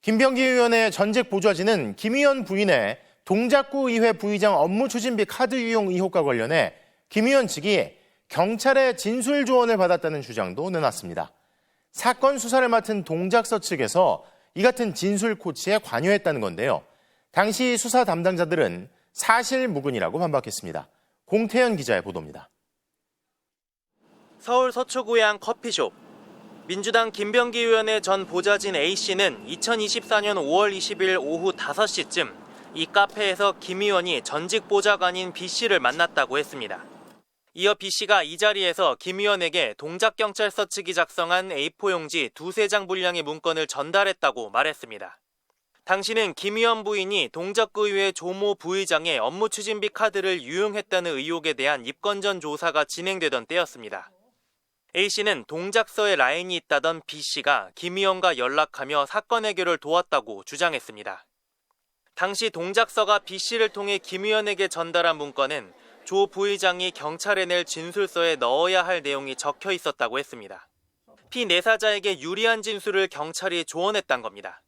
김병기 의원의 전직 보좌진은 김 의원 부인의 동작구 의회 부의장 업무 추진비 카드 유용 의혹과 관련해 김 의원 측이 경찰의 진술 조언을 받았다는 주장도 내놨습니다. 사건 수사를 맡은 동작서 측에서 이 같은 진술 코치에 관여했다는 건데요. 당시 수사 담당자들은 사실 무근이라고 반박했습니다. 공태현 기자의 보도입니다. 서울 서초구의 한 커피숍. 민주당 김병기 의원의 전 보좌진 A씨는 2024년 5월 20일 오후 5시쯤 이 카페에서 김 의원이 전직 보좌관인 B씨를 만났다고 했습니다. 이어 B씨가 이 자리에서 김 의원에게 동작경찰서 측이 작성한 A4 용지 2-3장 분량의 문건을 전달했다고 말했습니다. 당시는 김 의원 부인이 동작구 의회 조모 부의장의 업무 추진비 카드를 유용했다는 의혹에 대한 입건전 조사가 진행되던 때였습니다. A씨는 동작서에 라인이 있다던 B씨가 김 의원과 연락하며 사건 해결을 도왔다고 주장했습니다. 당시 동작서가 B씨를 통해 김 의원에게 전달한 문건은 조 부의장이 경찰에 낼 진술서에 넣어야 할 내용이 적혀 있었다고 했습니다. 피 내사자에게 유리한 진술을 경찰이 조언했단 겁니다.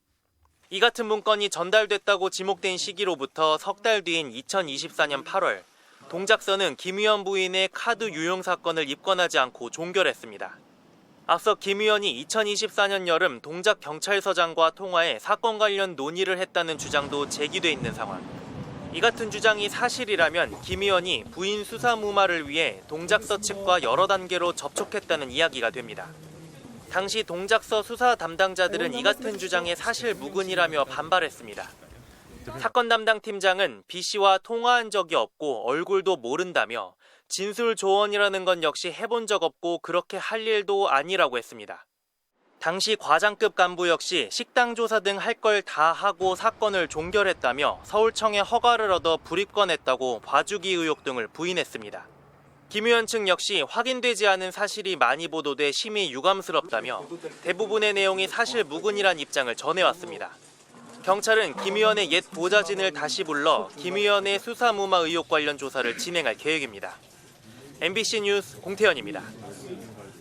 이 같은 문건이 전달됐다고 지목된 시기로부터 석 달 뒤인 2024년 8월, 동작서는 김 의원 부인의 카드 유용 사건을 입건하지 않고 종결했습니다. 앞서 김 의원이 2024년 여름 동작경찰서장과 통화해 사건 관련 논의를 했다는 주장도 제기돼 있는 상황. 이 같은 주장이 사실이라면 김 의원이 부인 수사 무마를 위해 동작서 측과 여러 단계로 접촉했다는 이야기가 됩니다. 당시 동작서 수사 담당자들은 이 같은 주장에 사실 무근이라며 반발했습니다. 사건 담당 팀장은 B씨와 통화한 적이 없고 얼굴도 모른다며 진술 조언이라는 건 역시 해본 적 없고 그렇게 할 일도 아니라고 했습니다. 당시 과장급 간부 역시 식당 조사 등 할 걸 다 하고 사건을 종결했다며 서울청의 허가를 얻어 불입건했다고 봐주기 의혹 등을 부인했습니다. 김 의원 측 역시 확인되지 않은 사실이 많이 보도돼 심히 유감스럽다며 대부분의 내용이 사실 무근이란 입장을 전해왔습니다. 경찰은 김 의원의 옛 보좌진을 다시 불러 김 의원의 수사 무마 의혹 관련 조사를 진행할 계획입니다. MBC 뉴스 공태현입니다.